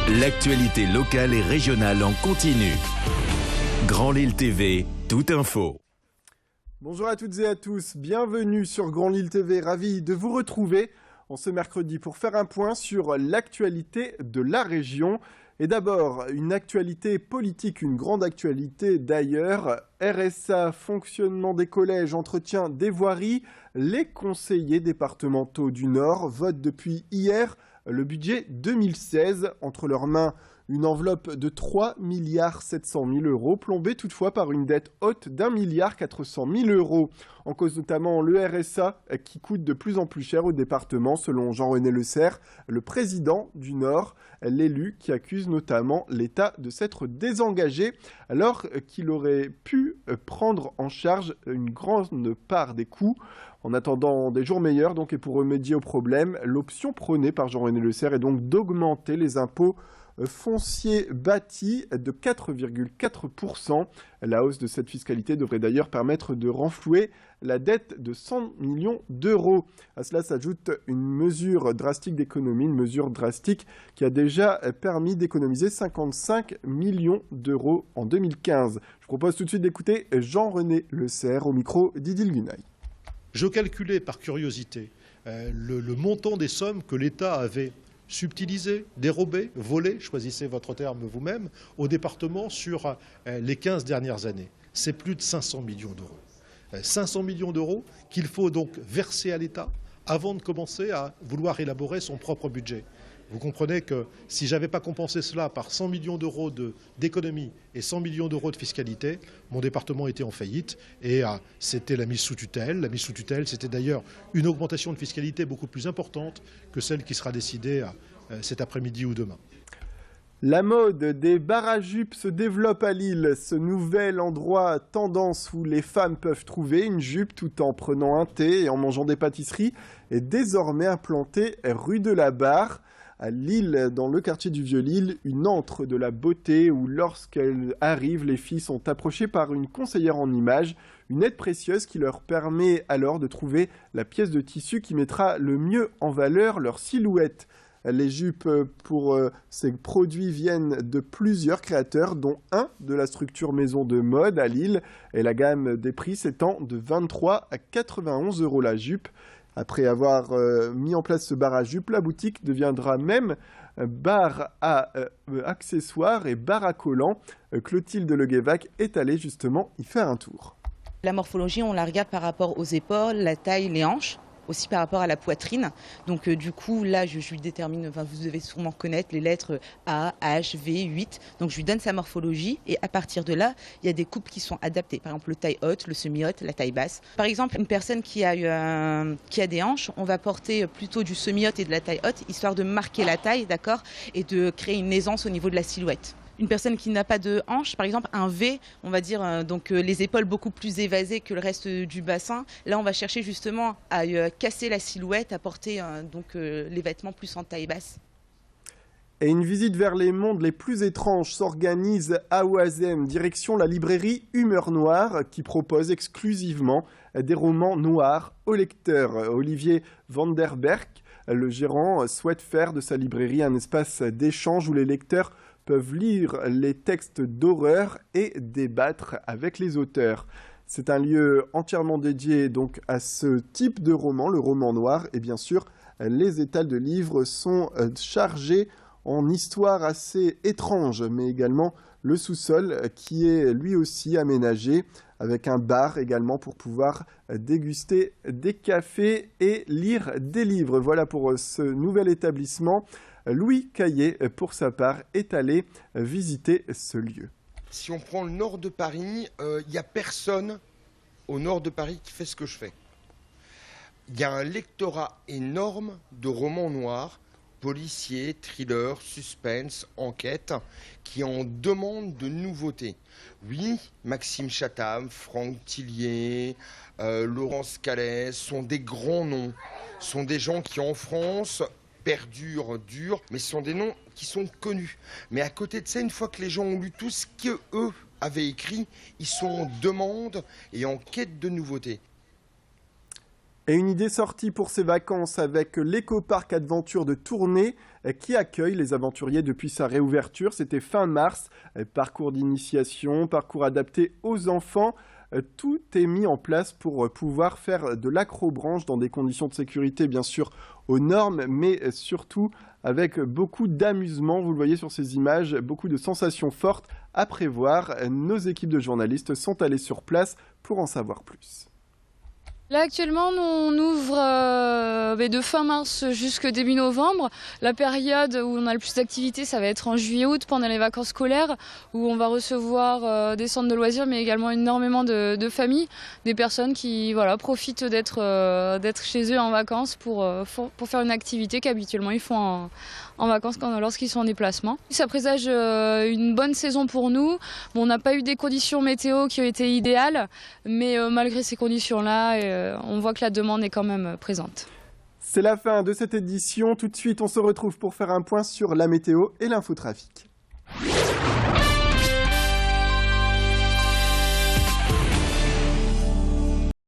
L'actualité locale et régionale en continu. Grand Lille TV, toute info. Bonjour à toutes et à tous, bienvenue sur Grand Lille TV, ravi de vous retrouver en ce mercredi pour faire un point sur l'actualité de la région. Et d'abord, une actualité politique, une grande actualité d'ailleurs. RSA, fonctionnement des collèges, entretien des voiries. Les conseillers départementaux du Nord votent depuis hier le budget 2016. Entre leurs mains, une enveloppe de 3 700 000 euros, plombée toutefois par une dette haute d'1 400 000 euros. En cause notamment le RSA qui coûte de plus en plus cher au département, selon Jean-René Le Serre, le président du Nord, l'élu qui accuse notamment l'État de s'être désengagé alors qu'il aurait pu prendre en charge une grande part des coûts. En attendant des jours meilleurs donc, et pour remédier au problème, l'option prônée par Jean-René Le Serre est donc d'augmenter les impôts foncier bâti de 4,4%. La hausse de cette fiscalité devrait d'ailleurs permettre de renflouer la dette de 100 millions d'euros. À cela s'ajoute une mesure drastique d'économie, une mesure drastique qui a déjà permis d'économiser 55 millions d'euros en 2015. Je propose tout de suite d'écouter Jean-René Le Serre au micro d'Idil Gunaï. Je calculais par curiosité le montant des sommes que l'État avait subtilisé, dérobé, volé, choisissez votre terme vous-même, au département sur les 15 dernières années. C'est plus de 500 millions d'euros. 500 millions d'euros qu'il faut donc verser à l'État avant de commencer à vouloir élaborer son propre budget. Vous comprenez que si je n'avais pas compensé cela par 100 millions d'euros d'économie et 100 millions d'euros de fiscalité, mon département était en faillite et c'était la mise sous tutelle. La mise sous tutelle, c'était d'ailleurs une augmentation de fiscalité beaucoup plus importante que celle qui sera décidée cet après-midi ou demain. La mode des bars à jupes se développe à Lille, ce nouvel endroit tendance où les femmes peuvent trouver une jupe tout en prenant un thé et en mangeant des pâtisseries est désormais implanté rue de la Barre. À Lille, dans le quartier du Vieux-Lille, une antre de la beauté où lorsqu'elles arrivent, les filles sont approchées par une conseillère en images, une aide précieuse qui leur permet alors de trouver la pièce de tissu qui mettra le mieux en valeur leur silhouette. Les jupes pour ces produits viennent de plusieurs créateurs, dont un de la structure maison de mode à Lille, et la gamme des prix s'étend de 23 à 91 euros la jupe. Après avoir mis en place ce bar à jupes, la boutique deviendra même bar à accessoires et bar à collants. Clotilde Leguévac est allée justement y faire un tour. La morphologie, on la regarde par rapport aux épaules, la taille, les hanches, aussi par rapport à la poitrine. Donc du coup, là, je lui détermine, vous devez sûrement connaître les lettres A, H, V, 8. Donc je lui donne sa morphologie et à partir de là, il y a des coupes qui sont adaptées. Par exemple, le taille haute, le semi-haute, la taille basse. Par exemple, une personne qui a des hanches, on va porter plutôt du semi-haute et de la taille haute, histoire de marquer la taille, d'accord, et de créer une aisance au niveau de la silhouette. Une personne qui n'a pas de hanche, par exemple un V, on va dire donc les épaules beaucoup plus évasées que le reste du bassin. Là, on va chercher justement à casser la silhouette, à porter les vêtements plus en taille basse. Et une visite vers les mondes les plus étranges s'organise à Oisem, direction la librairie Humeur Noire, qui propose exclusivement des romans noirs aux lecteurs. Olivier Vanderberg, le gérant, souhaite faire de sa librairie un espace d'échange où les lecteurs peuvent lire les textes d'horreur et débattre avec les auteurs. C'est un lieu entièrement dédié donc à ce type de roman, le roman noir, et bien sûr, les étals de livres sont chargés en histoires assez étranges, mais également le sous-sol qui est lui aussi aménagé avec un bar également pour pouvoir déguster des cafés et lire des livres. Voilà pour ce nouvel établissement. Louis Caillé, pour sa part, est allé visiter ce lieu. Si on prend le nord de Paris, il n'y a personne au nord de Paris qui fait ce que je fais. Il y a un lectorat énorme de romans noirs, policiers, thrillers, suspense, enquête, qui en demandent de nouveautés. Oui, Maxime Chatham, Franck Tillier, Laurence Calais sont des grands noms. Sont des gens qui, en France, perdurent, durent, mais ce sont des noms qui sont connus. Mais à côté de ça, une fois que les gens ont lu tout ce qu'eux avaient écrit, ils sont en demande et en quête de nouveautés. Et une idée sortie pour ces vacances avec l'éco-parc Adventure de Tournai qui accueille les aventuriers depuis sa réouverture. C'était fin mars. Parcours d'initiation, parcours adapté aux enfants. Tout est mis en place pour pouvoir faire de l'acrobranche dans des conditions de sécurité bien sûr aux normes, mais surtout avec beaucoup d'amusement. Vous le voyez sur ces images, beaucoup de sensations fortes à prévoir. Nos équipes de journalistes sont allées sur place pour en savoir plus. Là actuellement, nous, on ouvre de fin mars jusqu'au début novembre. La période où on a le plus d'activités, ça va être en juillet-août pendant les vacances scolaires, où on va recevoir des centres de loisirs, mais également énormément de familles, des personnes qui profitent d'être chez eux en vacances pour faire une activité qu'habituellement ils font en vacances lorsqu'ils sont en déplacement. Ça présage une bonne saison pour nous. Bon, on n'a pas eu des conditions météo qui ont été idéales, mais malgré ces conditions-là, on voit que la demande est quand même présente. C'est la fin de cette édition. Tout de suite, on se retrouve pour faire un point sur la météo et l'infotrafic.